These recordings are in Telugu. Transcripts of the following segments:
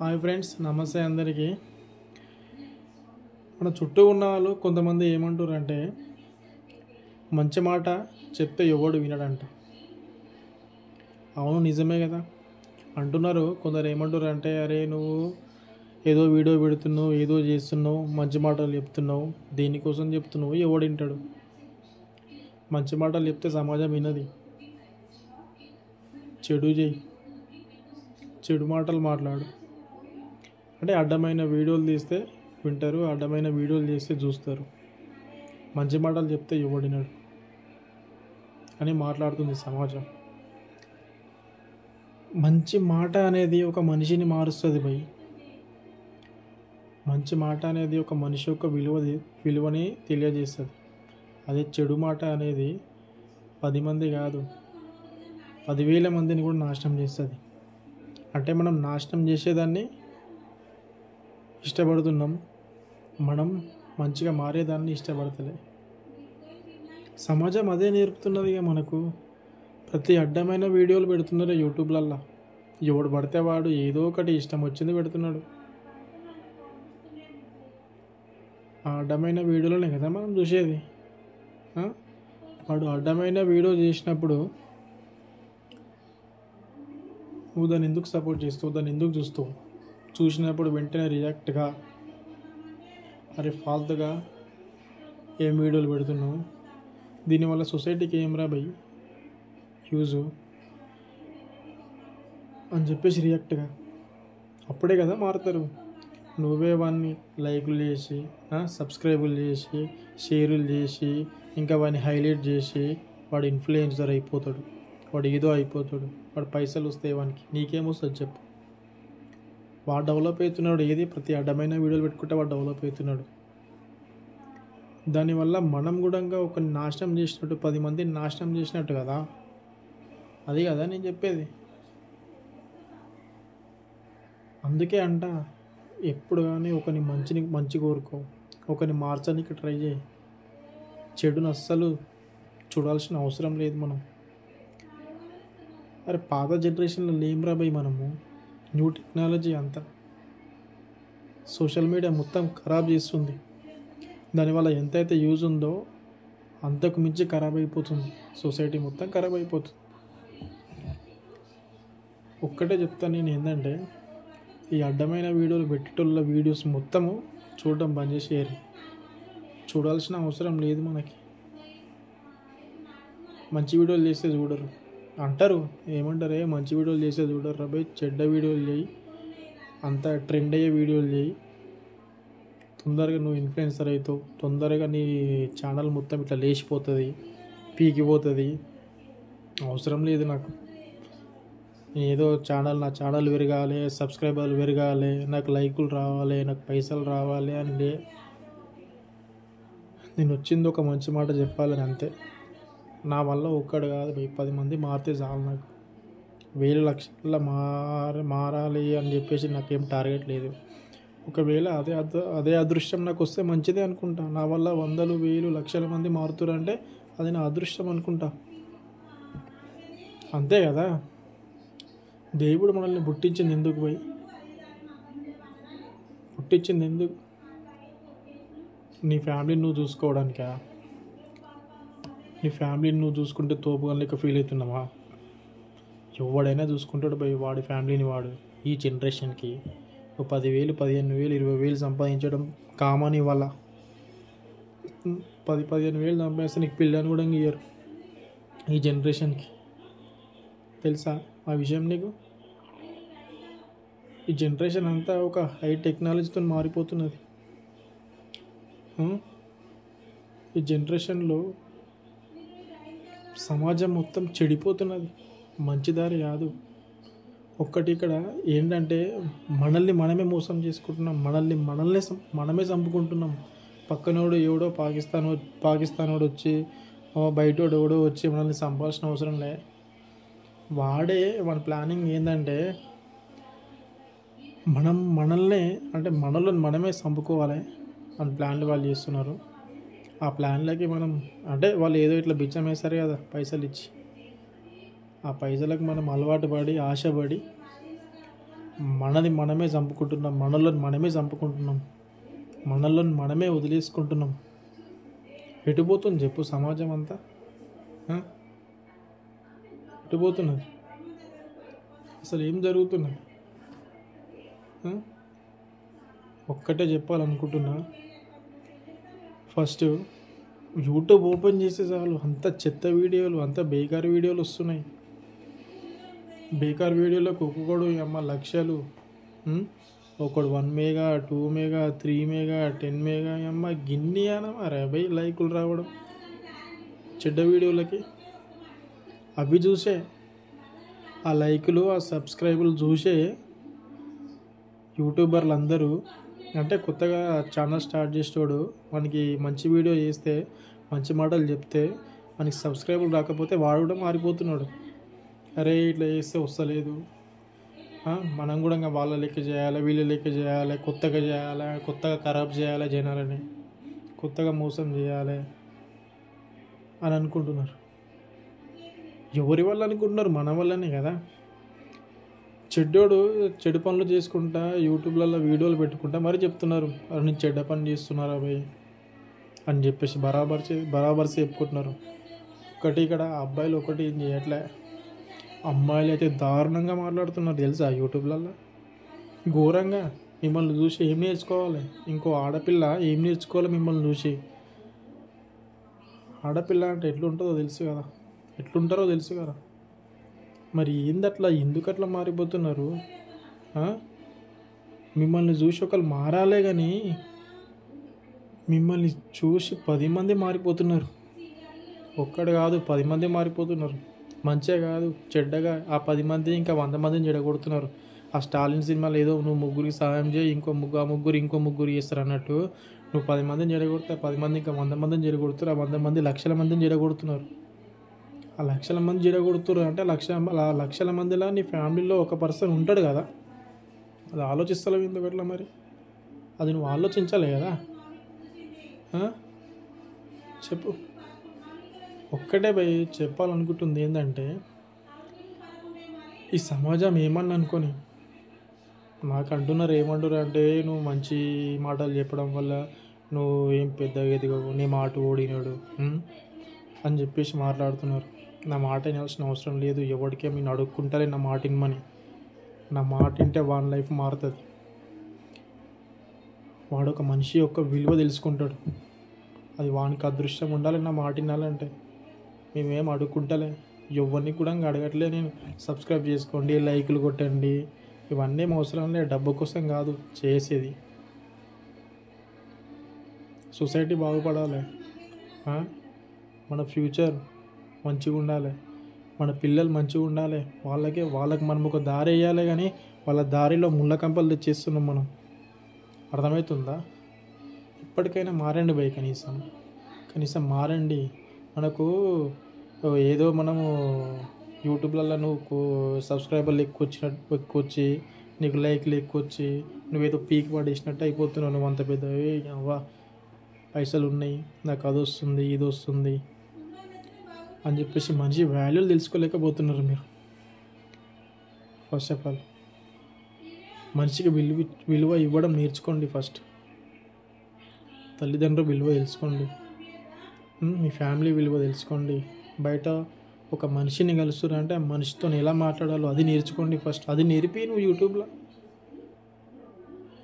హాయ్ ఫ్రెండ్స్, నమస్తే అందరికీ. మన చుట్టూ ఉన్న వాళ్ళు కొంతమంది ఏమంటారు అంటే, మంచి మాట చెప్తే ఎవడు వినడంట. అవును, నిజమే కదా అంటున్నారు. కొందరు ఏమంటారు అంటే, అరే నువ్వు ఏదో వీడియో పెడుతున్నావు, ఏదో చేస్తున్నావు, మంచి మాటలు చెప్తున్నావు, దేనికోసం చెప్తున్నావు, ఎవడు వింటాడు? మంచి మాటలు చెప్తే సమాజం వినది. చెడు చేయి, చెడు మాటలు మాట్లాడు అంటే అడ్డమైన వీడియోలు తీస్తే వింటారు, అడ్డమైన వీడియోలు చేస్తే చూస్తారు. మంచి మాటలు చెప్తే ఎవడినాడు అని మాట్లాడుతుంది సమాజం. మంచి మాట అనేది ఒక మనిషిని మారుస్తుంది భయ్. మంచి మాట అనేది ఒక మనిషి యొక్క విలువని తెలియజేస్తుంది. అదే చెడు మాట అనేది 10 మంది కాదు, 10,000 మందిని కూడా నాశనం చేస్తుంది. అంటే మనం నాశనం చేసేదాన్ని ఇష్టపడుతున్నాం, మనం మంచిగా మారేదాన్ని ఇష్టపడతలే. సమాజం అదే నేర్పుతున్నది. ఇక మనకు ప్రతి అడ్డమైన వీడియోలు పెడుతున్నారు యూట్యూబ్లల్లో. ఎవడు పడితే వాడు ఏదో ఒకటి ఇష్టం వచ్చింది పెడుతున్నాడు. ఆ అడ్డమైన వీడియోలోనే కదా మనం చూసేది. వాడు అడ్డమైన వీడియో చేసినప్పుడు నువ్వు దాన్ని ఎందుకు సపోర్ట్ చేస్తావు, దాన్ని ఎందుకు చూస్తావు? చూసినప్పుడు వెంటనే రియాక్ట్గా, అరే ఫాల్తుగా ఏం వీడియోలు పెడుతున్నావు, దీనివల్ల సొసైటీకి ఏం రా భయ్ యూజు అని చెప్పేసి రియాక్ట్గా, అప్పుడే కదా మారుతారు. నువ్వే వాడిని లైకులు చేసి, సబ్స్క్రైబులు చేసి, షేర్లు చేసి, ఇంకా వాడిని హైలైట్ చేసి వాడు ఇన్ఫ్లుయెన్సర్ అయిపోతాడు, వాడు ఏదో అయిపోతాడు, వాడు పైసలు వస్తాయి వానికి. నీకేమొస్తుంది చెప్పు? వాడు డెవలప్ అవుతున్నాడు. ఏది ప్రతి అడ్డమైన వీడియోలు పెట్టుకుంటే వాడు డెవలప్ అవుతున్నాడు. దానివల్ల మనం కూడా ఒక నాశనం చేసినట్టు, 10 మందిని నాశనం చేసినట్టు కదా. అది కదా నేను చెప్పేది. అందుకే అంట, ఎప్పుడు కానీ ఒకని మంచి కోరుకో, ఒకని మార్చడానికి ట్రై చేయి. చెడును అస్సలు చూడాల్సిన అవసరం లేదు మనం. అరే పాత జనరేషన్లో లేమ్రా భయ్ మనము. న్యూ టెక్నాలజీ అంతా సోషల్ మీడియా మొత్తం ఖరాబ్ చేస్తుంది. దానివల్ల ఎంతైతే యూజ్ ఉందో అంతకు మించి ఖరాబ్ అయిపోతుంది. సొసైటీ మొత్తం ఖరాబ్ అయిపోతుంది. ఒక్కటే చెప్తాను నేను, ఏంటంటే ఈ అడ్డమైన వీడియోలు పెట్టేటోళ్ళ వీడియోస్ మొత్తము చూడడం బంద్ చేసేయాలి. చూడాల్సిన అవసరం లేదు మనకి. మంచి వీడియోలు చేస్తే చూడరు అంటారు. ఏమంటారు? మంచి వీడియోలు చేస్తే చూడరు రాబాయ్, చెడ్డ వీడియోలు చేయి, అంత ట్రెండ్ అయ్యే వీడియోలు చేయి, తొందరగా నువ్వు ఇన్ఫ్లుయెన్సర్ అవుతావు, తొందరగా నీ ఛానల్ మొత్తం ఇట్లా లేచిపోతుంది, పీకిపోతుంది. అవసరం లేదు నాకు. ఏదో నా ఛానల్ పెరగాలి, సబ్స్క్రైబర్లు పెరగాలి, నాకు లైకులు రావాలి, నాకు పైసలు రావాలి అని నేను వచ్చింది ఒక మంచి మాట చెప్పాలని అంతే. నా వల్ల ఒక్కడు కాదు, 10 మంది మారితే చాలు. నాకు 1000 లక్షల మారాలి అని చెప్పేసి నాకేం టార్గెట్ లేదు. ఒకవేళ అదే అదృష్టం నాకు వస్తే మంచిదే అనుకుంటా. నా వల్ల 100,000, 1000, లక్షల మంది మారుతారంటే అది నా అదృష్టం అనుకుంటా. అంతే కదా. దేవుడు మనల్ని పుట్టించింది ఎందుకు పోయి? పుట్టించింది ఎందుకు? నీ ఫ్యామిలీని నువ్వు చూసుకోవడానికా? నీ ఫ్యామిలీని నువ్వు చూసుకుంటే తోపుగా ఫీల్ అవుతున్నావా? ఎవడైనా చూసుకుంటాడు భయ్ వాడి ఫ్యామిలీని. వాడు ఈ జనరేషన్కి 10,000, 15,000, 20,000 సంపాదించడం కామన్. ఇవాళ 10,000 సంపాదిస్తే నీకు పిల్లని కూడా ఇయ్యరు ఈ జనరేషన్కి. తెలుసా ఆ విషయం నీకు? ఈ జనరేషన్ అంతా ఒక హై టెక్నాలజీతో మారిపోతున్నది. ఈ జనరేషన్లో సమాజం మొత్తం చెడిపోతున్నది, మంచిదారి కాదు. ఒక్కటి ఇక్కడ ఏంటంటే, మనల్ని మనమే మోసం చేసుకుంటున్నాం, మనమే చంపుకుంటున్నాం. పక్కనోడు ఎవడో పాకిస్తానోడు వచ్చి, బయటోడు ఎవడో వచ్చి మనల్ని చంపాల్సిన అవసరం లే. వాడి ప్లానింగ్ ఏంటంటే మనల్ని మనమే చంపుకోవాలి అని ప్లాన్లు వాళ్ళు చేస్తున్నారు. ఆ ప్లాన్లకి మనం అంటే వాళ్ళు ఏదో ఇట్లా బిచ్చం వేస్తారు కదా పైసలు ఇచ్చి, ఆ పైసలకు మనం అలవాటు పడి ఆశపడి మనది మనమే చంపుకుంటున్నాం, మనలో మనమే చంపుకుంటున్నాం, మనలో మనమే వదిలేసుకుంటున్నాం. ఎటుపోతుంది చెప్పు సమాజం అంతా? ఎటుపోతున్నది? అసలు ఏం జరుగుతున్నది? ఒక్కటే చెప్పాలనుకుంటున్నా, ఫస్ట్ యూట్యూబ్ ఓపెన్ చేసే చాలు అంత చెత్త వీడియోలు, అంత బేకార్ వీడియోలు వస్తున్నాయి. బేకార్ వీడియోలకు ఒక్కొక్కడు అమ్మ లక్షలు, ఒకడు 1 మెగా, 2 మెగా, 3 మెగా, 10 మెగా, అమ్మ గిన్ని అరే బై లైకులు రావడం చెడ్డ వీడియోలకి. అవి చూసే ఆ లైకులు, ఆ సబ్స్క్రైబులు చూసే యూట్యూబర్లు అందరూ, అంటే కొత్తగా ఛానల్ స్టార్ట్ చేసేవాడు మనకి మంచి వీడియో చేస్తే, మంచి మాటలు చెప్తే మనకి సబ్స్క్రైబులు రాకపోతే వాడు కూడా మారిపోతున్నాడు. అరే ఇట్లా చేస్తే వస్తలేదు, మనం కూడా ఇంకా వాళ్ళ లెక్క చేయాలి, వీళ్ళ లెక్క చేయాలి, కొత్తగా ఖరాబ్ చేయాలి, జనాలని కొత్తగా మోసం చేయాలి అని అనుకుంటున్నారు. ఎవరి వల్ల అనుకుంటున్నారు? మన వల్లనే కదా. చెడ్డోడు చెడు పనులు చేసుకుంటా యూట్యూబ్లలో వీడియోలు పెట్టుకుంటా మరి చెప్తున్నారు, నేను చెడ్డ పని చేస్తున్నారు అవి అని చెప్పేసి బరాబర్ చెప్పుకుంటున్నారు. ఒకటి ఇక్కడ అబ్బాయిలు ఒకటి ఏం చేయట్లే, అమ్మాయిలు అయితే దారుణంగా మాట్లాడుతున్నారు తెలుసా యూట్యూబ్లలో. ఘోరంగా మిమ్మల్ని చూసి ఏం నేర్చుకోవాలి? ఇంకో ఆడపిల్ల ఏం నేర్చుకోవాలి మిమ్మల్ని చూసి? ఆడపిల్ల అంటే ఎట్లుంటుందో తెలుసు కదా, ఎట్లుంటారో తెలుసు కదా. మరి ఏందట్లా, ఎందుకట్లా మారిపోతున్నారు? మిమ్మల్ని చూసి ఒకళ్ళు మారాలే కానీ మిమ్మల్ని చూసి 10 మంది మారిపోతున్నారు. ఒక్కడు కాదు 10 మంది మారిపోతున్నారు. మంచిగా కాదు చెడ్డగా ఆ 10 మంది ఇంకా 100 మందిని చెడగొడుతున్నారు. ఆ స్టాలిన్ సినిమాలో ఏదో నువ్వు ముగ్గురికి సహాయం చేయి, ఇంకో ముగ్గురు చేస్తారు అన్నట్టు, నువ్వు 10 మందిని చెడగొడితే 10 మంది ఇంకా 100 మందిని చెడగొడుతున్నారు. ఆ 100 మంది లక్షల మందిని చెడగొడుతున్నారు. ఆ లక్షల మంది చెడగొడుతున్నారు అంటే లక్షల మందిలా నీ ఫ్యామిలీలో ఒక పర్సన్ ఉంటాడు కదా. అది ఆలోచిస్తలేవు ఎందుకట్లా? మరి అది నువ్వు ఆలోచించాలి కదా. చెప్పు. ఒక్కటే భయ్ చెప్పాలనుకుంటుంది ఏంటంటే, ఈ సమాజం ఏమన్నా అనుకొని నాకు అంటున్నారు, ఏమంటారు అంటే, నువ్వు మంచి మాటలు చెప్పడం వల్ల నువ్వు ఏం పెద్దగా ఎదిగవు, నీ మాట ఓడినాడు అని చెప్పేసి మాట్లాడుతున్నారు. నా మాట వినాల్సిన అవసరం లేదు, ఎవరికే నేను అడుక్కుంటారే నా మాట వినమని. నా మాట వింటే వాడి లైఫ్ మారుతుంది. వాడు ఒక మనిషి యొక్క విలువ తెలుసుకుంటాడు. అది వానికి అదృష్టం ఉండాలి నా మాట వినాలంటే. మేమేం అడుక్కుంటలే, ఎవరిని కూడా అడగట్లే నేను. సబ్స్క్రైబ్ చేసుకోండి, లైకులు కొట్టండి, ఇవన్నీ అవసరం లేదు. డబ్బు కోసం కాదు చేసేది. సొసైటీ బాగుపడాలి, మన ఫ్యూచర్ మంచిగా ఉండాలి, మన పిల్లలు మంచిగా ఉండాలి. వాళ్ళకి మనం ఒక దారి వేయాలి, కానీ వాళ్ళ దారిలో ముళ్ళ కంపలు తెచ్చేస్తున్నాం మనం. అర్థమవుతుందా? ఇప్పటికైనా మారండి భయ్, కనీసం మారండి. మనకు ఏదో మనము యూట్యూబ్లలో నువ్వు సబ్స్క్రైబర్లు ఎక్కువ వచ్చి నీకు లైక్లు ఎక్కువ వచ్చి నువ్వేదో పీక్ పడేసినట్టు అయిపోతున్నావు. నువ్వు అంత పెద్ద అవ్వా పైసలు ఉన్నాయి, నాకు అది వస్తుంది, ఇది వస్తుంది అని చెప్పేసి మంచి వాల్యూలు తెలుసుకోలేకపోతున్నారు మీరు. ఫస్ట్ ఆఫ్ ఆల్ మనిషికి విలువ ఇవ్వడం నేర్చుకోండి. ఫస్ట్ తల్లిదండ్రుల విలువ తెలుసుకోండి, మీ ఫ్యామిలీ విలువ తెలుసుకోండి. బయట ఒక మనిషిని కలుస్తురంటే ఆ మనిషితో ఎలా మాట్లాడాలో అది నేర్చుకోండి ఫస్ట్. అది నేర్పి నువ్వు యూట్యూబ్లో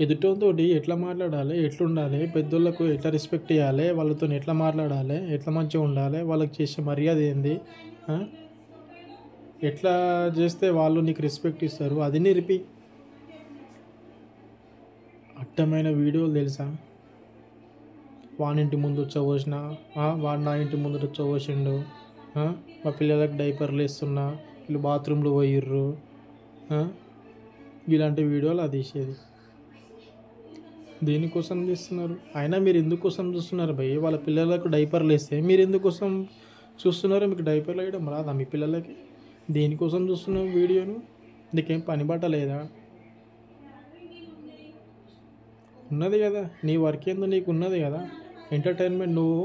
ఎదుటితో ఎట్లా మాట్లాడాలి, ఎట్లుండాలి, పెద్దోళ్ళకు ఎట్లా రెస్పెక్ట్ ఇవ్వాలి, వాళ్ళతో ఎట్లా మాట్లాడాలి, ఎట్లా మంచిగా ఉండాలి, వాళ్ళకి చేసే మర్యాద ఏంది, ఎట్లా చేస్తే వాళ్ళు నీకు రెస్పెక్ట్ ఇస్తారు, అది నేర్పి. అడ్డమైన వీడియోలు తెలుసా? వానింటి ముందు వచ్చవోసిన, వాడు నా ఇంటి ముందు వచ్చవోసిండు, మా పిల్లలకు డైపర్లు వేస్తున్నా, వీళ్ళు బాత్రూంలో పోయిర్రు, ఇలాంటి వీడియోలు అది తీసేది. దేనికోసం తీస్తున్నారు? అయినా మీరు ఎందుకోసం చూస్తున్నారు భయ్? వాళ్ళ పిల్లలకు డైపర్లు వేస్తే మీరు ఎందుకోసం చూస్తున్నారు? మీకు డైపర్లు వేయడం రాదా మీ పిల్లలకి? దేనికోసం చూస్తున్నావు వీడియోను? నీకేం పని బట్ట లేదా? ఉన్నది కదా, నీ వర్క్ ఏందో నీకు ఉన్నది కదా. నువ్వు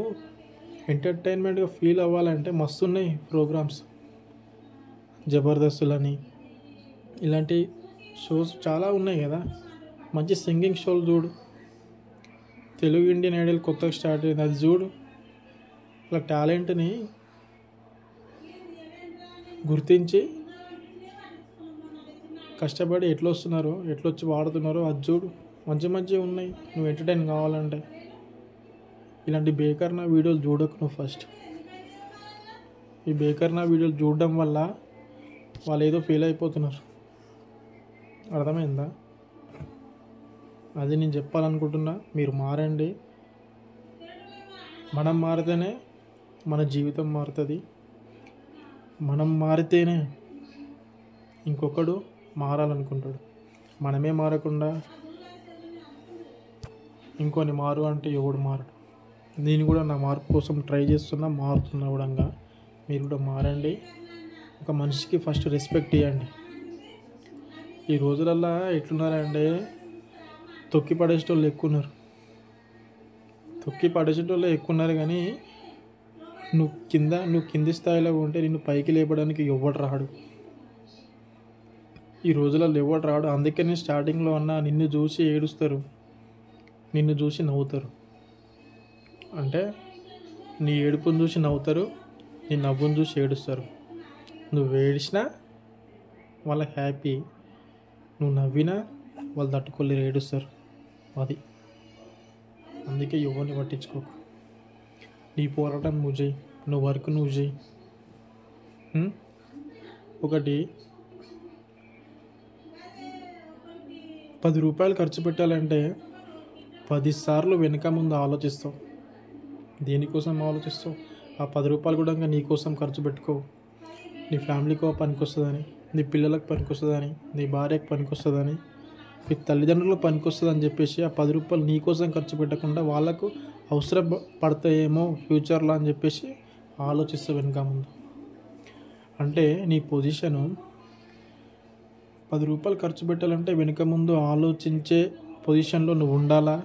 ఎంటర్టైన్మెంట్గా ఫీల్ అవ్వాలంటే మస్తు ఉన్నాయి ప్రోగ్రామ్స్. జబర్దస్తులని ఇలాంటి షోస్ చాలా ఉన్నాయి కదా, మంచి సింగింగ్ షోలు చూడు. తెలుగు ఇండియన్ ఐడల్ కొత్తగా స్టార్ట్ అయింది, అది చూడు. అలా టాలెంట్ని గుర్తించి కష్టపడి ఎట్లా వస్తున్నారో, ఎట్లా వచ్చి వాడుతున్నారో అది చూడు. మంచిగా ఉన్నాయి. నువ్వు ఎంటర్టైన్ కావాలంటే ఇలాంటి బేకర్నా వీడియోలు చూడకు నువ్వు. ఫస్ట్ ఈ బేకర్నా వీడియోలు చూడడం వల్ల వాళ్ళు ఏదో ఫీల్ అయిపోతున్నారు, అర్థమైందా? అది నేను చెప్పాలనుకుంటున్నా. మీరు మారండి. మనం మారితేనే మన జీవితం మారుతుంది. మనం మారితేనే ఇంకొకడు మారాలనుకుంటాడు. మనమే మారకుండా ఇంకొని మారు అంటే ఎవడు మారడు. నేను కూడా నా మార్పు కోసం ట్రై చేస్తున్నా, మారుతున్నా కూడా. మీరు కూడా మారండి. ఒక మనిషికి ఫస్ట్ రెస్పెక్ట్ ఇవ్వండి. ఈ రోజులల్లో ఎట్లున్నారంటే తొక్కి పడేసేటోళ్ళు ఎక్కువ ఉన్నారు. కానీ నువ్వు కింది స్థాయిలో ఉంటే నిన్ను పైకి లేపడానికి ఎవడు రాడు. ఈ రోజులలో ఎవడు రాడు. అందుకని స్టార్టింగ్లో అన్న నిన్ను చూసి ఏడుస్తారు, నిన్ను చూసి నవ్వుతారు. అంటే నీ ఏడుపుని చూసి నవ్వుతారు, నీ నవ్వుని చూసి ఏడుస్తారు. నువ్వు ఏడిసినా వాళ్ళకి హ్యాపీ, నువ్వు నవ్వినా వాళ్ళు తట్టుకోలేరు, ఏడుస్తారు. అది అందుకే ఎవరిని పట్టించుకోకు. నీ పోరాటం నువ్వు చేయి, నువ్వు వర్క్ నువ్వు చేయి. ఒకటి 10 రూపాయలు ఖర్చు పెట్టాలంటే 10 సార్లు వెనక ముందు ఆలోచిస్తావు. దేనికోసం ఆలోచిస్తావు? ఆ 10 రూపాయలు కూడా నీ కోసం ఖర్చు పెట్టుకో. నీ ఫ్యామిలీకి పనికొస్తుందని, నీ పిల్లలకు పనికొస్తుందని, నీ భార్యకు పనికొస్తుందని, మీ తల్లిదండ్రులకు పనికొస్తుందని చెప్పేసి ఆ 10 రూపాయలు నీ కోసం ఖర్చు పెట్టకుండా వాళ్ళకు అవసరం పడతాయేమో ఫ్యూచర్లో అని చెప్పేసి ఆలోచిస్తావు వెనక ముందు. అంటే నీ పొజిషను 10 రూపాయలు ఖర్చు పెట్టాలంటే వెనుక ముందు ఆలోచించే పొజిషన్లో నువ్వు ఉండాలా?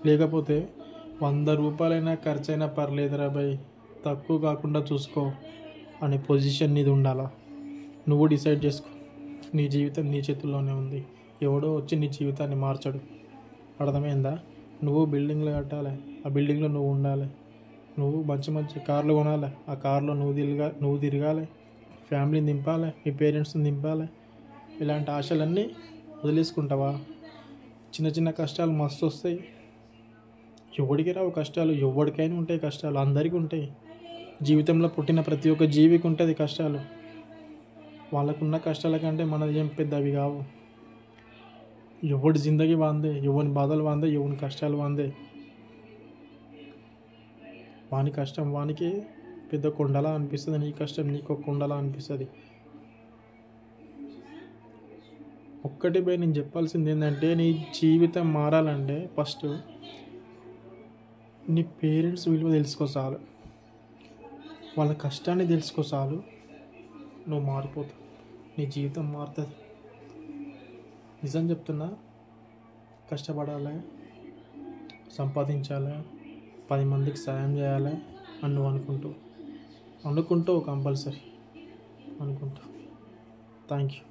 లేకపోతే 100 రూపాయలైనా ఖర్చు అయినా పర్లేదురా బాయ్, తక్కువ కాకుండా చూసుకో అనే పొజిషన్ నీది ఉండాలా? నువ్వు డిసైడ్ చేసుకో. నీ జీవితం నీ చేతుల్లోనే ఉంది. ఎవడో వచ్చి నీ జీవితాన్ని మార్చడు. అర్థమైందా? నువ్వు బిల్డింగ్లు కట్టాలి, ఆ బిల్డింగ్లో నువ్వు ఉండాలి. నువ్వు మంచి కార్లు కొనాలి, ఆ కార్లో నువ్వు తిరగాలి, ఫ్యామిలీని దింపాలి, మీ పేరెంట్స్ని దింపాలి. ఇలాంటి ఆశలన్నీ వదిలేసుకుంటావా? చిన్న కష్టాలు మస్తు వస్తాయి. ఎవడికి రావు కష్టాలు? ఎవరికైనా ఉంటాయి కష్టాలు, అందరికీ ఉంటాయి. జీవితంలో పుట్టిన ప్రతి ఒక్క జీవికి ఉంటుంది కష్టాలు. వాళ్ళకున్న కష్టాల కంటే మనది ఏం పెద్ద అవి కావు. ఎవడి జిందగీ వాందే, ఎవని బాధలు వాందే, ఎవని కష్టాలు వాందే. వాని కష్టం వానికి పెద్ద కొండలా అనిపిస్తుంది, నీ కష్టం నీకు కొండలా అనిపిస్తుంది. ఒక్కటి పోయి నేను చెప్పాల్సింది ఏంటంటే, నీ జీవితం మారాలంటే ఫస్ట్ నీ పేరెంట్స్ విలువ తెలుసుకో చాలు, వాళ్ళ కష్టాన్ని తెలుసుకో చాలు. నువ్వు మారిపోతావు, నీ జీవితం మారుతుంది. నిజం చెప్తున్నా. కష్టపడాలి, సంపాదించాలి, 10 మందికి సాయం చేయాలి అని నువ్వు అనుకుంటావు కంపల్సరీ అనుకుంటావు. Thank you.